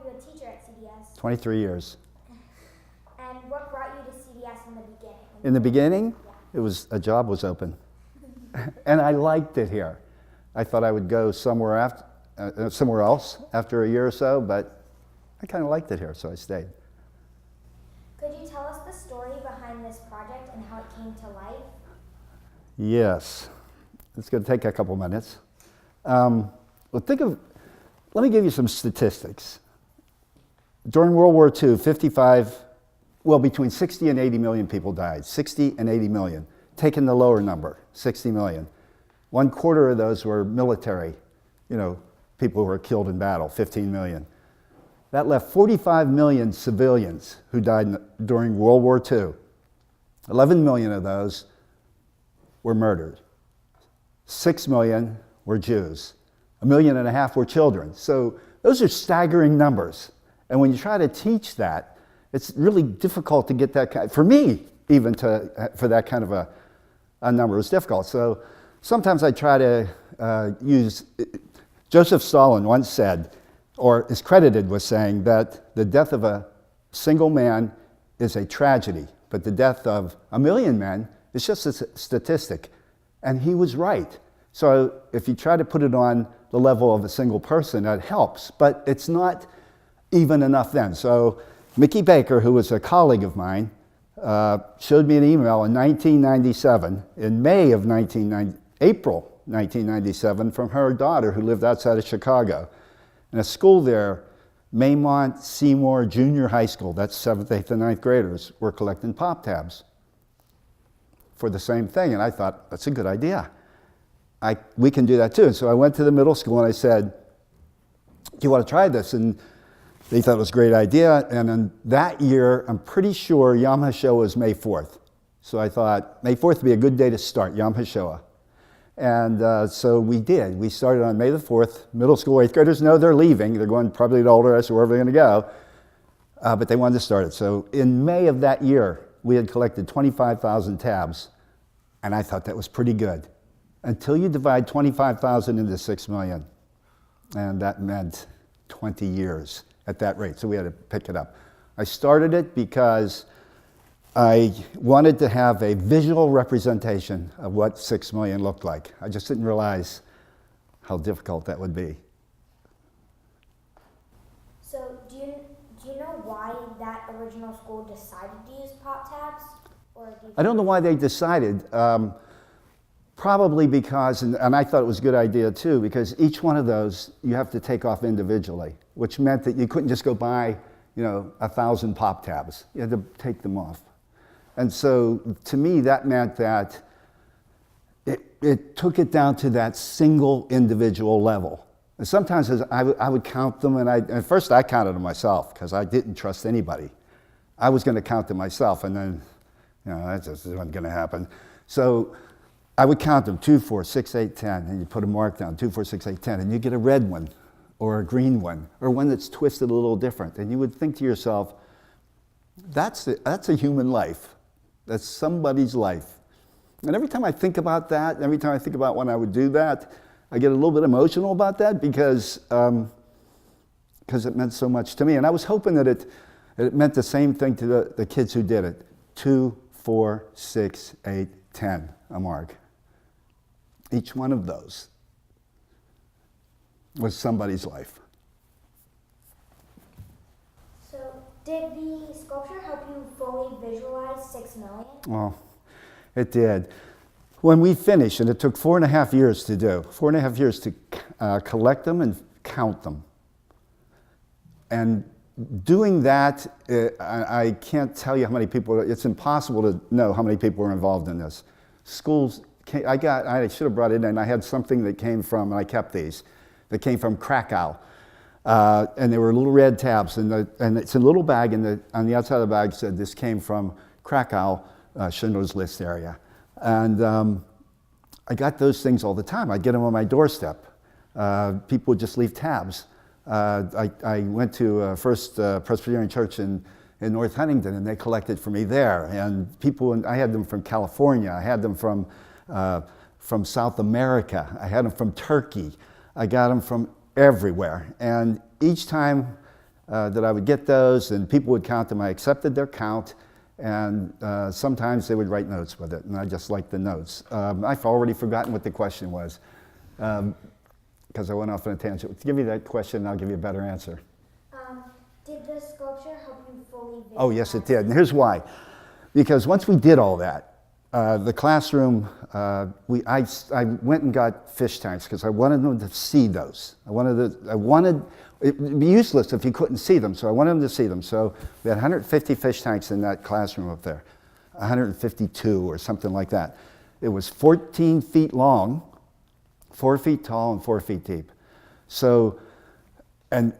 you a teacher at CDS? 23 years. And what brought you to CDS in the beginning? In the beginning, Yeah. A job was open. And I liked it here. I thought I would go somewhere else after a year or so, but I kind of liked it here, so I stayed. Could you tell us the story behind this project and how it came to life? Yes. It's going to take a couple minutes. Let me give you some statistics. During World War II, between 60 and 80 million people died. 60 and 80 million. Taking the lower number, 60 million. 1/4 of those were military, people who were killed in battle, 15 million. That left 45 million civilians who died during World War II. 11 million of those were murdered. 6 million were Jews. 1.5 million were children. So those are staggering numbers. And when you try to teach that, it's really difficult to get that for me, even for that kind of a number. It was difficult. So sometimes I try to use, Joseph Stalin once said, or is credited with saying, that the death of a single man is a tragedy, but the death of 1 million men is just a statistic. And he was right. So if you try to put it on the level of a single person, that helps, but it's not even enough then. So Mickey Baker, who was a colleague of mine, showed me an email in 1997, in April 1997, from her daughter who lived outside of Chicago. In a school there, Maymont Seymour Junior High School, that's 7th, 8th, and 9th graders, were collecting pop tabs for the same thing. And I thought, that's a good idea. We can do that too. And so I went to the middle school and I said, do you want to try this? And they thought it was a great idea. And then that year, I'm pretty sure Yom HaShoah was May 4th. So I thought May 4th would be a good day to start, Yom HaShoah. And so we did. We started on May the 4th. Middle school 8th graders know they're leaving. They're going probably to Older or wherever they're going to go. But they wanted to start it. So in May of that year, we had collected 25,000 tabs. And I thought that was pretty good. Until you divide 25,000 into 6 million. And that meant 20 years at that rate. So we had to pick it up. I started it because I wanted to have a visual representation of what 6 million looked like. I just didn't realize how difficult that would be. So do you know why that original school decided to use pop tabs? I don't know why they decided. Probably because, and I thought it was a good idea too, because each one of those you have to take off individually, which meant that you couldn't just go buy, 1,000 pop tabs. You had to take them off. And so to me, that meant that it took it down to that single individual level. And sometimes I would count them, and at first I counted them myself because I didn't trust anybody. I was going to count them myself, and then, that just wasn't going to happen. So I would count them, 2, 4, 6, 8, 10, and you put a mark down, 2, 4, 6, 8, 10, and you get a red one, or a green one, or one that's twisted a little different. And you would think to yourself, that's a human life. That's somebody's life. And every time I think about that, every time I think about when I would do that, I get a little bit emotional about that because it meant so much to me. And I was hoping that it meant the same thing to the kids who did it. 2, 4, 6, 8, 10, a mark. Each one of those was somebody's life. So did the sculpture help you fully visualize 6 million? Well, it did. When we finished, and it took 4.5 years to do, 4.5 years to collect them and count them. And doing that, I can't tell you how many people, it's impossible to know how many people were involved in this. Schools, I should have brought it in. I had something that came from, and I kept these, that came from Krakow. And they were little red tabs, and it's in a little bag, and on the outside of the bag said this came from Krakow, Schindler's List area. And I got those things all the time. I'd get them on my doorstep. People would just leave tabs. I went to First Presbyterian Church in North Huntington, and they collected for me there. And I had them from California. I had them from South America. I had them from Turkey. I got them from everywhere. And each time that I would get those, and people would count them. I accepted their count, and sometimes they would write notes with it, and I just liked the notes. I've already forgotten what the question was, because I went off on a tangent. Give me that question, and I'll give you a better answer. Did the sculpture help you fully visualize? Oh, yes, it did, and here's why. Because once we did all that, the classroom, I went and got fish tanks because I wanted them to see those. It would be useless if you couldn't see them, so I wanted them to see them. So we had 150 fish tanks in that classroom up there, 152 or something like that. It was 14 feet long, 4 feet tall, and 4 feet deep. So, and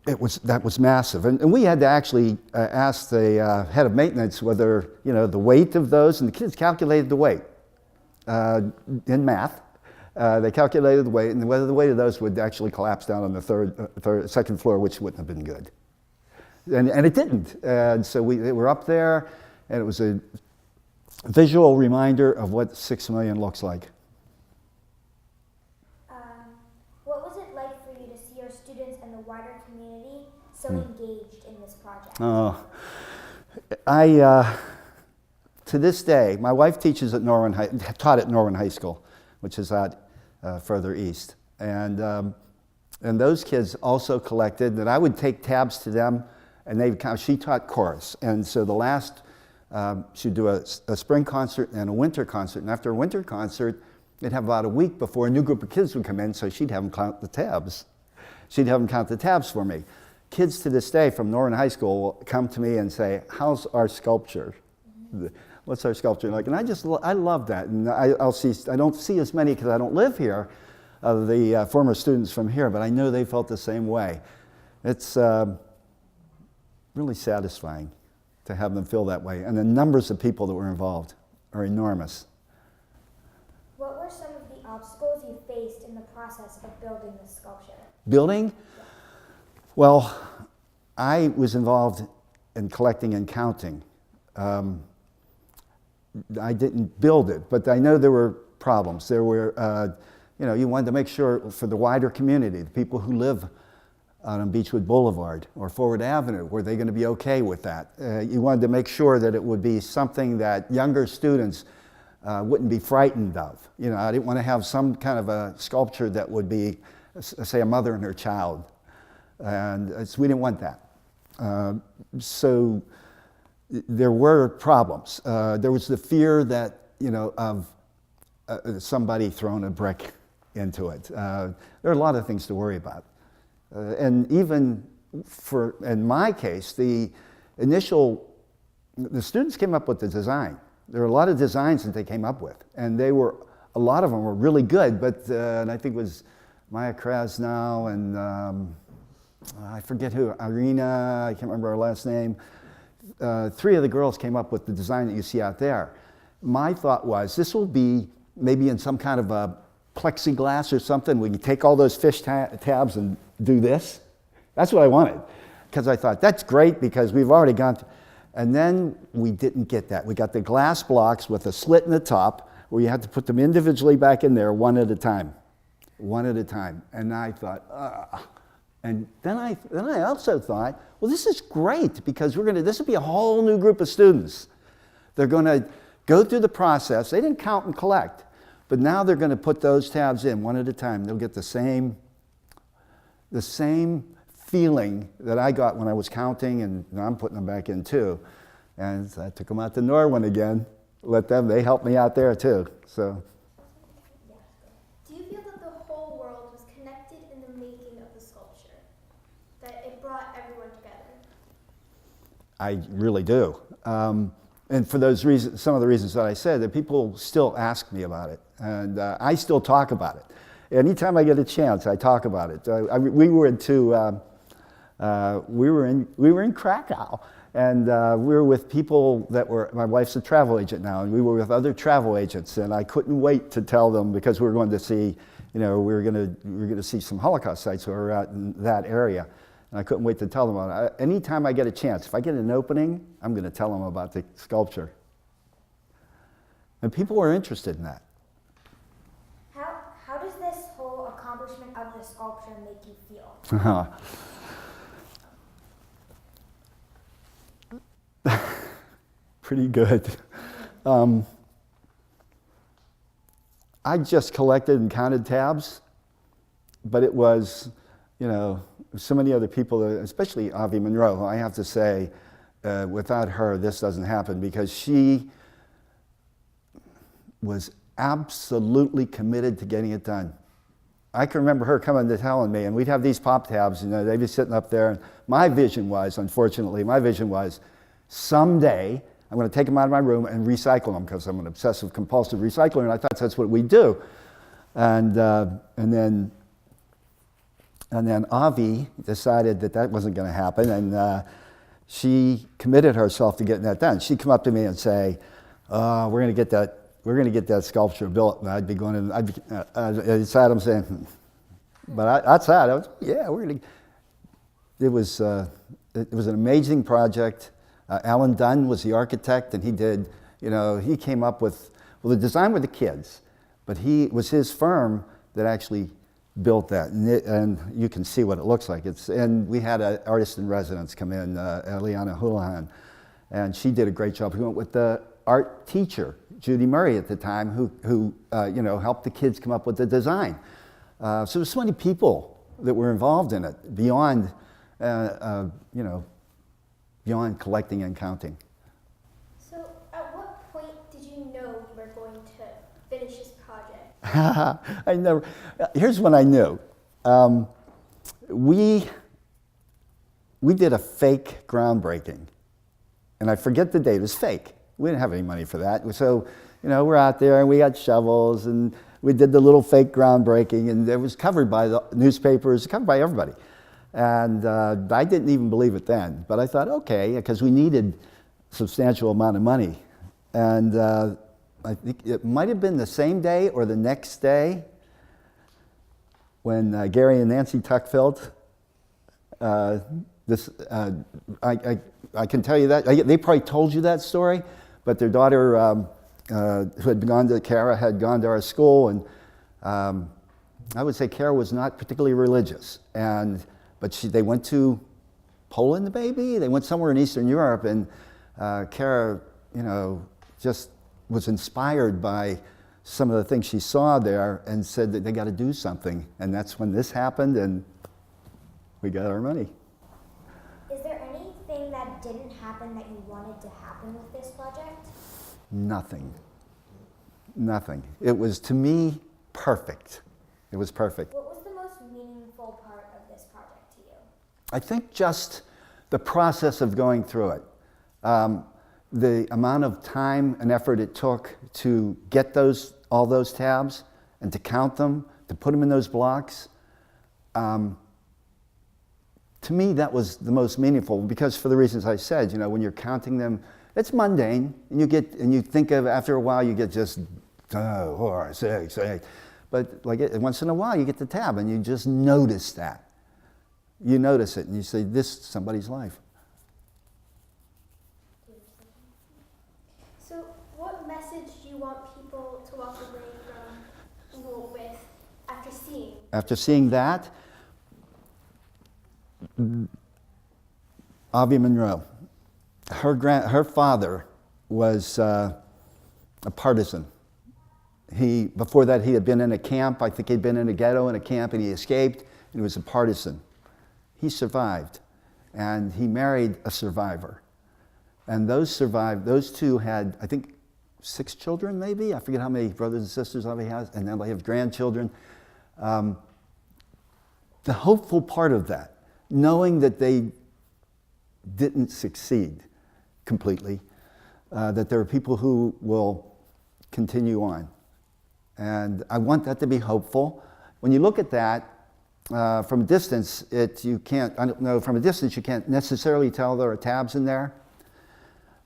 that was massive. And we had to actually ask the head of maintenance whether, the weight of those, and the kids calculated the weight in math. They calculated the weight, and whether the weight of those would actually collapse down on the second floor, which wouldn't have been good. And it didn't. And so they were up there, and it was a visual reminder of what 6 million looks like. What was it like for you to see your students and the wider community so engaged in this project? To this day, my wife teaches at taught at Norwin High School, which is out further east. And those kids also collected, and I would take tabs to them, and she taught chorus. And so the last, she'd do a spring concert and a winter concert. And after a winter concert, they'd have about a week before a new group of kids would come in, so she'd have them count the tabs. She'd have them count the tabs for me. Kids to this day from Norwin High School will come to me and say, "How's our sculpture? What's our sculpture like?" And I love that. And I don't see as many because I don't live here, of the former students from here, but I know they felt the same way. It's really satisfying to have them feel that way. And the numbers of people that were involved are enormous. What were some of the obstacles you faced in the process of building this sculpture? Building? Well, I was involved in collecting and counting. I didn't build it, but I know there were problems. There were, you wanted to make sure for the wider community, the people who live out on Beechwood Boulevard or Forward Avenue, were they going to be okay with that? You wanted to make sure that it would be something that younger students wouldn't be frightened of. I didn't want to have some kind of a sculpture that would be, say, a mother and her child. And so we didn't want that. So there were problems. There was the fear that, of somebody throwing a brick into it. There are a lot of things to worry about. And even in my case, the students came up with the design. There were a lot of designs that they came up with, and a lot of them were really good, but and I think it was Maya Krasnow and I forget who, Irina, I can't remember her last name. 3 of the girls came up with the design that you see out there. My thought was, this will be maybe in some kind of a plexiglass or something. We can take all those fish tabs and do this. That's what I wanted, because I thought, that's great because we've already gone through. And then we didn't get that. We got the glass blocks with a slit in the top where you had to put them individually back in there one at a time. And I thought, ugh. And then I also thought, well, this is great because this will be a whole new group of students. They're going to go through the process. They didn't count and collect, but now they're going to put those tabs in one at a time. They'll get the same feeling that I got when I was counting, and I'm putting them back in too. And I took them out to Norwin again. They helped me out there too. So. Do you feel that the whole world was connected in the making of the sculpture? That it brought everyone together? I really do. And for those reasons, some of the reasons that I said, that people still ask me about it. And I still talk about it. Anytime I get a chance, I talk about it. We were in Krakow, and we were with people that were, my wife's a travel agent now, and we were with other travel agents, and I couldn't wait to tell them, because we were going to see, we were going to see some Holocaust sites who were out in that area, and I couldn't wait to tell them about it. Anytime I get a chance, if I get an opening, I'm going to tell them about the sculpture. And people were interested in that. How does this whole accomplishment of the sculpture make you feel? pretty good. I just collected and counted tabs, but it was, so many other people, especially Avi Monroe. I have to say, without her, this doesn't happen, because she was absolutely committed to getting it done. I can remember her coming to telling me, and we'd have these pop tabs, they'd be sitting up there. And my vision was, unfortunately, someday I'm going to take them out of my room and recycle them, because I'm an obsessive compulsive recycler, and I thought that's what we do. And then Avi decided that wasn't going to happen, and she committed herself to getting that done. She'd come up to me and say, "We're going to get that sculpture built." And I'd be going, and inside I'm saying, but outside I was, yeah, we're going to. It was an amazing project. Alan Dunn was the architect, and he did, he came up with, the design were the kids, but it was his firm that actually built that, and you can see what it looks like. And we had an artist in residence come in, Eliana Houlihan, and she did a great job. We went with the art teacher, Judy Murray at the time, who helped the kids come up with the design. So there's so many people that were involved in it beyond collecting and counting. So at what point did you know you were going to finish this project? Here's when I knew. We did a fake groundbreaking, and I forget the date. It was fake. We didn't have any money for that. So, we're out there and we had shovels and we did the little fake groundbreaking, and it was covered by the newspapers, covered by everybody. And I didn't even believe it then, but I thought, okay, because we needed a substantial amount of money. And I think it might have been the same day or the next day when Gary and Nancy Tuckfield, I can tell you that. They probably told you that story, but their daughter, who had gone to Kara, had gone to our school, and I would say Kara was not particularly religious. But they went to Poland, maybe? They went somewhere in Eastern Europe, and Kara, just was inspired by some of the things she saw there and said that they got to do something. And that's when this happened, and we got our money. Is there anything that didn't happen that you wanted to happen with this project? Nothing. It was, to me, perfect. It was perfect. What was the most meaningful part of this project to you? I think just the process of going through it. The amount of time and effort it took to get all those tabs and to count them, to put them in those blocks. To me, that was the most meaningful, because for the reasons I said, when you're counting them, it's mundane, and you think of, after a while, you get just 4, 6, 8. But once in a while, you get the tab, and you just notice that. You notice it, and you say, this is somebody's life. So what message do you want people to walk away from Wool with after seeing? After seeing that, Avi Monroe, her father was a partisan. Before that, he had been in a camp. I think he'd been in a ghetto in a camp, and he escaped, and he was a partisan. He survived, and he married a survivor. And those two had, I think, 6 children, maybe? I forget how many brothers and sisters Avi has, and then they have grandchildren. The hopeful part of that, knowing that they didn't succeed completely, that there are people who will continue on. And I want that to be hopeful. When you look at that from a distance, you can't necessarily tell there are tabs in there.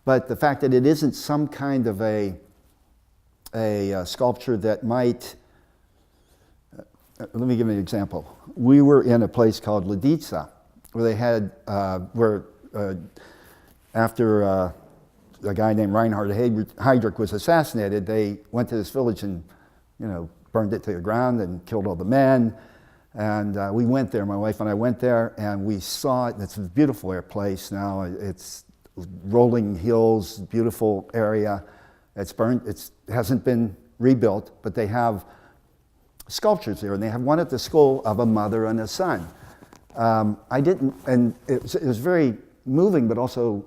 But the fact that it isn't some kind of a sculpture that might, let me give you an example. We were in a place called Lidica, where they had, after a guy named Reinhard Heydrich was assassinated, they went to this village and, burned it to the ground and killed all the men. And we went there, my wife and I went there, and we saw it. It's a beautiful place now. It's rolling hills, beautiful area. It's burned, it hasn't been rebuilt, but they have sculptures there, and they have one at the school of a mother and a son. I didn't, and it was very moving, but also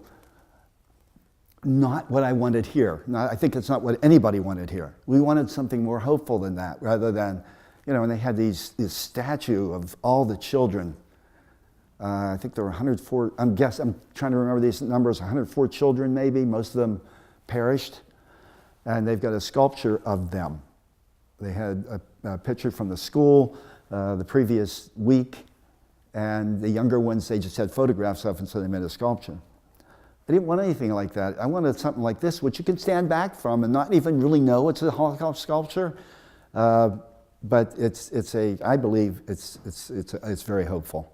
not what I wanted here. I think it's not what anybody wanted here. We wanted something more hopeful than that, rather than, and they had this statue of all the children. I think there were 104, I'm trying to remember these numbers, 104 children maybe, most of them perished. And they've got a sculpture of them. They had a picture from the school the previous week, and the younger ones they just had photographs of, and so they made a sculpture. I didn't want anything like that. I wanted something like this, which you can stand back from and not even really know it's a Holocaust sculpture. But I believe it's very hopeful.